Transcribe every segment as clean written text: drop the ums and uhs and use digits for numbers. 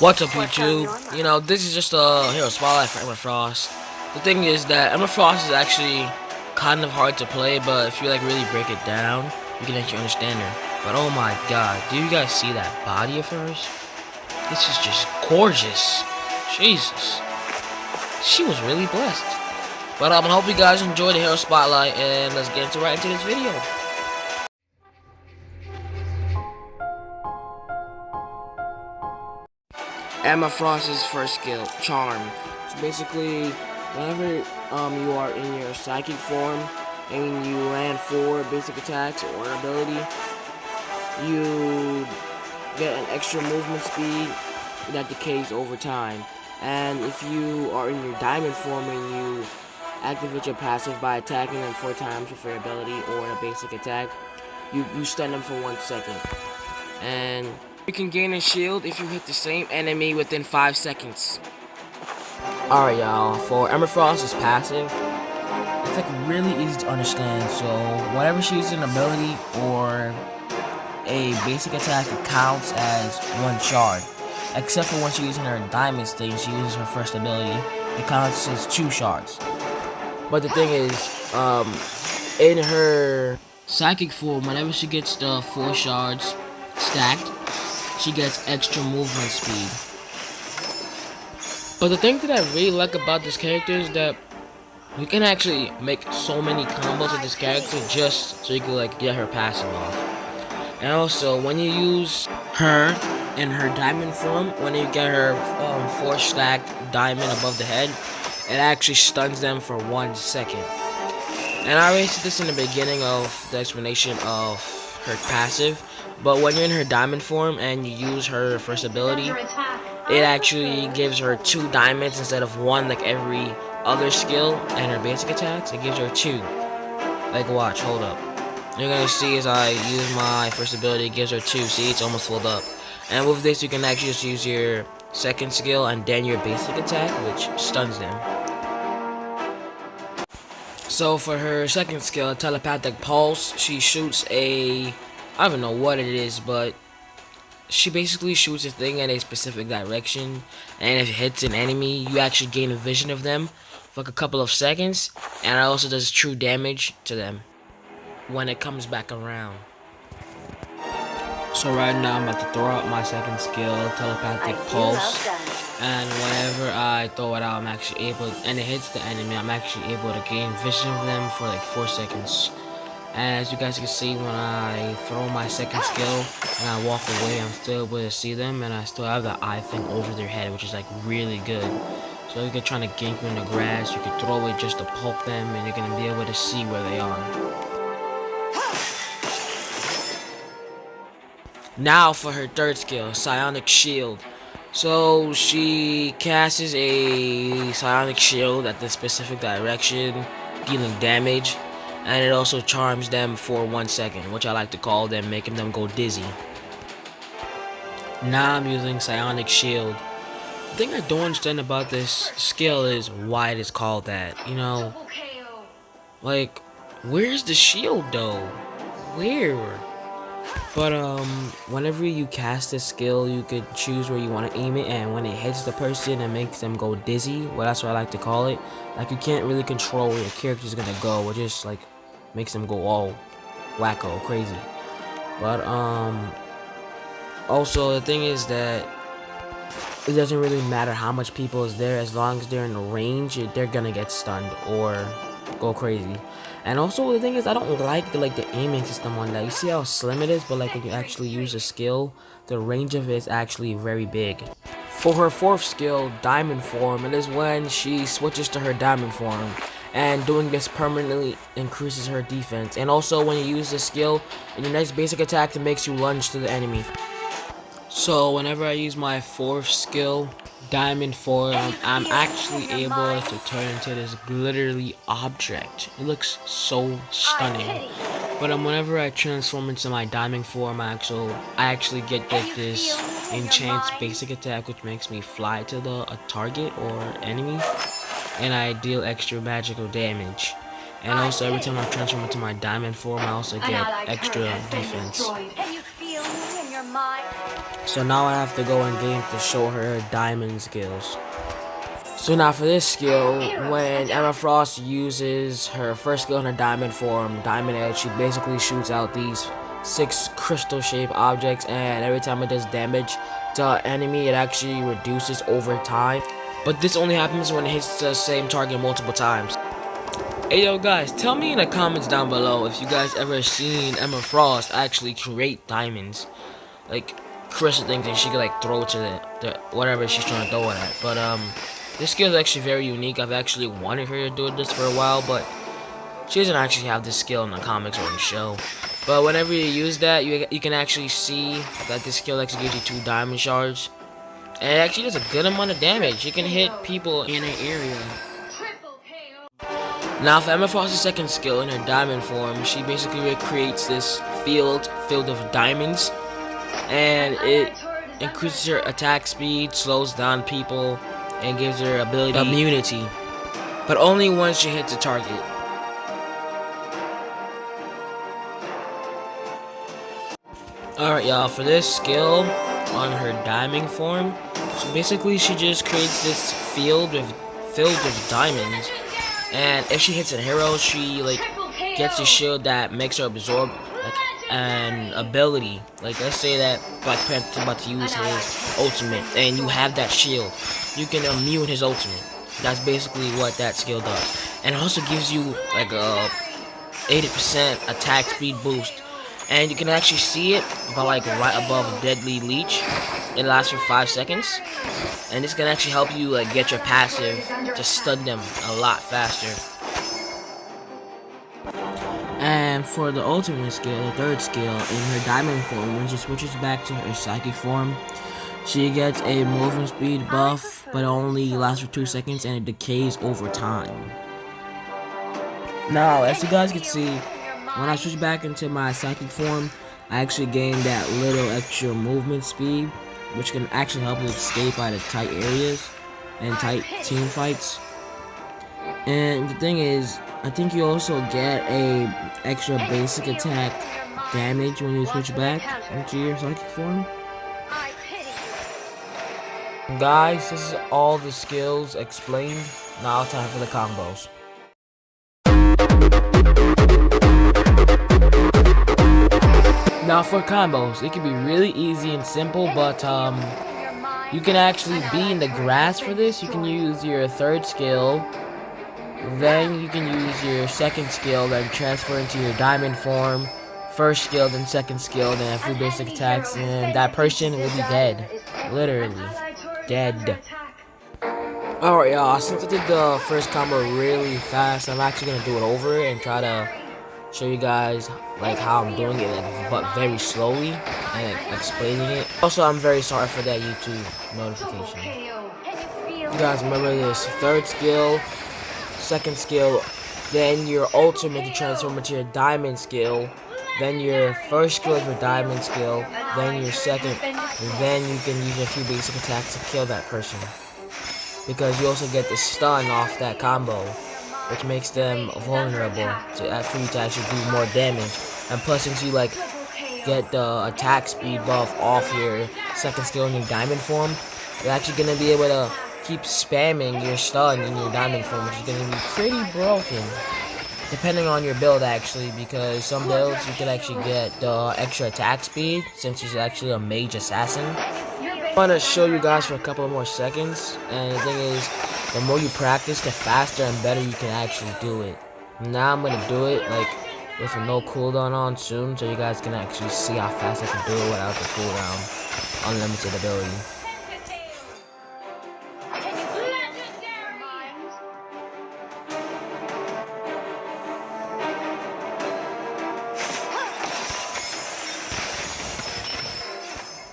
What's up, YouTube? You know, this is just a hero spotlight for Emma Frost. The thing is that Emma Frost is actually kind of hard to play, but if you like really break it down, you can actually understand her. But oh my god, do you guys see that body of hers? This is just gorgeous. Jesus. She was really blessed. But I hope you guys enjoyed the hero spotlight, and let's get right into this video. Emma Frost's first skill, Charm. So basically, whenever you are in your psychic form and you land 4 basic attacks or an ability, you get an extra movement speed that decays over time. And if you are in your diamond form and you activate your passive by attacking them 4 times with your ability or a basic attack, you stun them for 1 second. And you can gain a shield if you hit the same enemy within 5 seconds. Alright y'all, for Emma Frost's passive, it's like really easy to understand. So whenever she uses an ability or a basic attack, it counts as 1 shard. Except for when she's using her diamond stage, she uses her first ability, it counts as 2 shards. But the thing is, in her psychic form, whenever she gets the 4 shards stacked, she gets extra movement speed. But the thing that I really like about this character is that you can actually make so many combos with this character just so you can like get her passive off. And also, when you use her in her diamond form, when you get her 4 stacked diamond above the head, it actually stuns them for 1 second. And I already said this in the beginning of the explanation of her passive, but when you're in her diamond form and you use her first ability, it actually gives her 2 diamonds instead of 1 like every other skill and her basic attacks. It gives her 2. Like, watch, hold up. You're gonna see as I use my first ability, it gives her 2. See, it's almost filled up. And with this, you can actually just use your second skill and then your basic attack, which stuns them. So for her second skill, Telepathic Pulse, she shoots a, I don't know what it is, but she basically shoots a thing in a specific direction, and if it hits an enemy, you actually gain a vision of them for like a couple of seconds, and it also does true damage to them when it comes back around. So right now I'm about to throw out my second skill, Telepathic Pulse, and whenever I throw it out, I'm actually able, and it hits the enemy, I'm actually able to gain vision of them for like 4 seconds. And as you guys can see, when I throw my second skill and I walk away, I'm still able to see them, and I still have the eye thing over their head, which is like really good. So you can try to gank them in the grass, you can throw it just to poke them, and you're gonna be able to see where they are. Now for her third skill, Psionic Shield. So she casts a Psionic Shield at the specific direction, dealing damage, and it also charms them for 1 second, which I like to call them making them go dizzy. Now I'm using Psionic Shield. The thing I don't understand about this skill is why it is called that. You know, like, where's the shield though? Where? But whenever you cast this skill, you could choose where you want to aim it, and when it hits the person, it makes them go dizzy. Well, that's what I like to call it. Like, you can't really control where your character's gonna go. It just like makes them go all wacko, crazy. But also the thing is that it doesn't really matter how much people is there, as long as they're in the range, they're gonna get stunned or go crazy. And also the thing is, I don't like the aiming system on that. You see how slim it is, but like when you actually use a skill, the range of it is actually very big. For her fourth skill, Diamond Form, it is when she switches to her diamond form, and doing this permanently increases her defense. And also when you use this skill in your next basic attack, it makes you lunge to the enemy. So whenever I use my fourth skill, Diamond Form, I'm actually able to turn into this glittery object. It looks so stunning. But whenever I transform into my Diamond Form, I actually get this enchant basic attack, which makes me fly to a target or enemy, and I deal extra magical damage. And also every time I transform into my Diamond Form, I also get extra defense. So now I have to go in game to show her diamond skills. So now for this skill, when Emma Frost uses her first skill in her diamond form, Diamond Edge, she basically shoots out these 6 crystal-shaped objects, and every time it does damage to an enemy, it actually reduces over time. But this only happens when it hits the same target multiple times. Hey yo guys, tell me in the comments down below if you guys ever seen Emma Frost actually create diamonds. Like crystal things that she could like throw to the whatever she's trying to throw it at. But this skill is actually very unique. I've actually wanted her to do this for a while, but she doesn't actually have this skill in the comics or in the show. But whenever you use that, you can actually see that this skill actually gives you 2 diamond shards. And it actually does a good amount of damage. You can hit people in an area. Now for Emma Frost's second skill in her diamond form, she basically recreates this field of diamonds. And it increases her attack speed, slows down people, and gives her ability immunity, but only once she hits a target. Alright y'all, for this skill on her diamond form, so basically she just creates this field filled with diamonds, and if she hits a hero, she like gets a shield that makes her absorb like an ability. Like let's say that Black Panther's about to use his ultimate, and you have that shield. You can immune his ultimate. That's basically what that skill does. And it also gives you like a 80% attack speed boost. And you can actually see it about like right above Deadly Leech. It lasts for 5 seconds. And this can actually help you like get your passive to stun them a lot faster. And for the ultimate skill, the third skill, in her diamond form, when she switches back to her psychic form, she gets a movement speed buff, but it only lasts for 2 seconds and it decays over time. Now, as you guys can see, when I switch back into my psychic form, I actually gain that little extra movement speed, which can actually help me escape out of tight areas and tight team fights. And the thing is, I think you also get a extra basic attack damage when you switch back into your psychic form. Guys, this is all the skills explained. Now time for the combos. Now for combos, it can be really easy and simple, but you can actually be in the grass for this. You can use your third skill, then you can use your second skill, then transfer into your diamond form, first skill, then second skill, then a few basic attacks, and that person will be dead. Literally. Dead. Alright y'all, since I did the first combo really fast, I'm actually gonna do it over and try to show you guys like how I'm doing it, like, but very slowly and explaining it. Also, I'm very sorry for that YouTube notification. You guys remember this: third skill, second skill, then your ultimate to transform into your diamond skill, then your first skill is your diamond skill, then your second, and then you can use a few basic attacks to kill that person. Because you also get the stun off that combo, which makes them vulnerable for you to actually do more damage. And plus, since you like get the attack speed buff off your second skill in your diamond form, you're actually gonna be able to keep spamming your stun in your diamond form, which is gonna be pretty broken. Depending on your build actually, because some builds you can actually get the extra attack speed since he's actually a mage assassin. I want to show you guys for a couple more seconds, and the thing is, the more you practice, the faster and better you can actually do it. Now I'm gonna do it like with no cooldown on soon, so you guys can actually see how fast I can do it without the cooldown. Unlimited ability.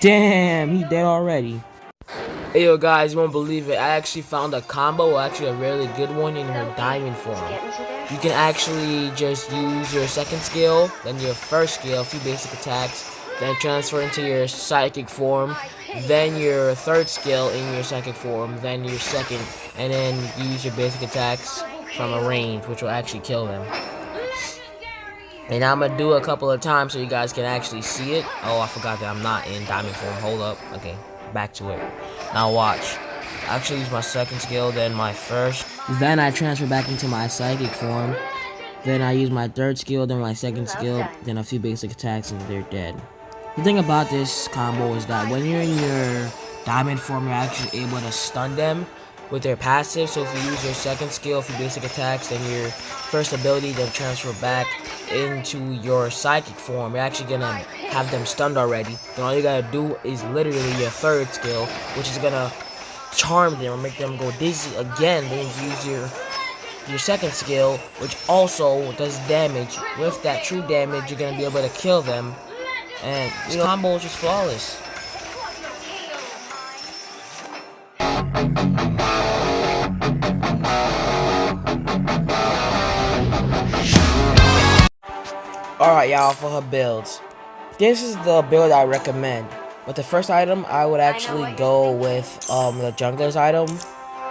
Damn, he dead already. Hey yo guys, you won't believe it. I actually found a combo, actually a really good one in her diamond form. You can actually just use your second skill, then your first skill, a few basic attacks, then transfer into your psychic form, then your third skill in your psychic form, then your second, and then use your basic attacks from a range, which will actually kill them. And I'm gonna do it a couple of times so you guys can actually see it. Oh, I forgot that I'm not in diamond form. Hold up. Okay, back to it. Now watch. I actually use my second skill, then my first. Then I transfer back into my psychic form. Then I use my third skill, then my second skill, then a few basic attacks, and they're dead. The thing about this combo is that when you're in your diamond form, you're actually able to stun them with their passive. So if you use your second skill, a few basic attacks, then your first ability, then transfer back into your psychic form, you're actually gonna have them stunned already. Then all you gotta do is literally your third skill, which is gonna charm them or make them go dizzy again. Then you use your second skill, which also does damage. With that true damage, you're gonna be able to kill them, and this combo is just flawless. Alright, y'all, for her builds. This is the build I recommend. But the first item, I would actually go with the jungler's item.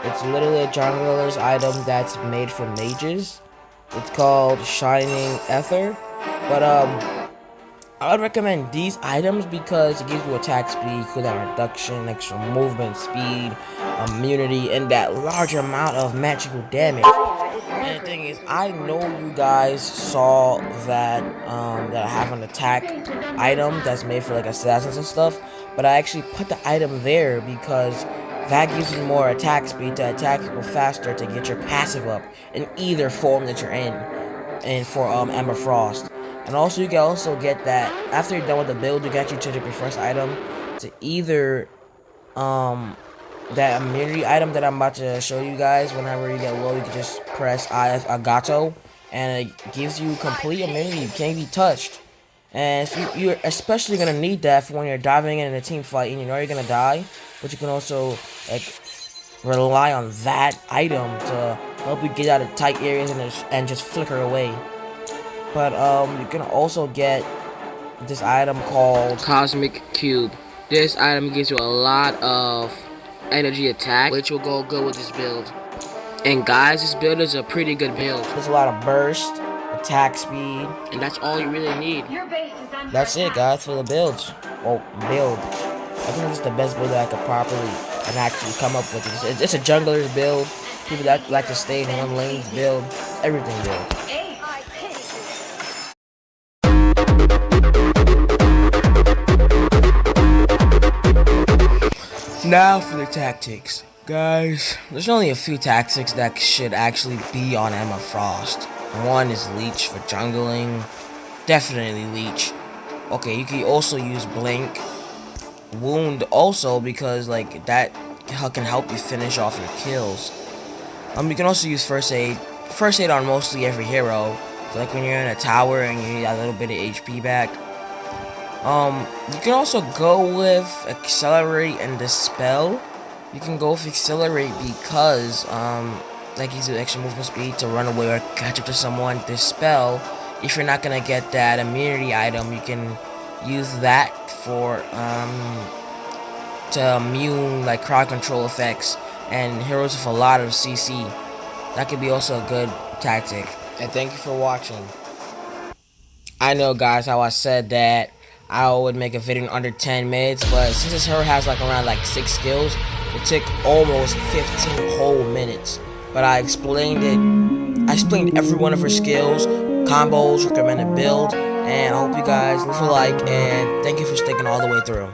It's literally a jungler's item that's made for mages. It's called Shining Ether. But I would recommend these items because it gives you attack speed, cooldown reduction, extra movement speed, immunity, and that large amount of magical damage. And the thing is, I know you guys saw that that I have an attack item that's made for like assassins and stuff, but I actually put the item there because that gives you more attack speed to attack people faster to get your passive up in either form that you're in. And for Emma Frost. And also you can also get that after you're done with the build, you can actually change up your first item to either that immunity item that I'm about to show you guys. Whenever you get low, you can just press Agato, and it gives you complete immunity. You can't be touched. And so you're especially gonna need that for when you're diving in a team fight and you know you're gonna die. But you can also like rely on that item to help you get out of tight areas and just flicker away. But you can also get this item called Cosmic Cube. This item gives you a lot of energy attack, which will go good with this build. And guys, this build is a pretty good build. There's a lot of burst, attack speed, and that's all you really need. That's it, guys, for the builds. Oh, build. I think this is the best build that I could properly and actually come up with. It's a jungler's build. People that like to stay in one lane's build. Everything build. Now for the tactics. Guys, there's only a few tactics that should actually be on Emma Frost. One is Leech for jungling. Definitely Leech. Okay, you can also use Blink. Wound also because like that can help you finish off your kills. You can also use First Aid. First Aid on mostly every hero. So like when you're in a tower and you need a little bit of HP back. You can also go with Accelerate and Dispel. You can go with Accelerate because, that gives you extra movement speed to run away or catch up to someone. Dispel, if you're not gonna get that immunity item, you can use that for, to immune, like, crowd control effects and heroes with a lot of CC. That could be also a good tactic. And thank you for watching. I know, guys, how I said that I would make a video in under 10 minutes, but since this hero has like around like 6 skills, it took almost 15 whole minutes. But I explained every one of her skills, combos, recommended build, and I hope you guys leave a like, and thank you for sticking all the way through.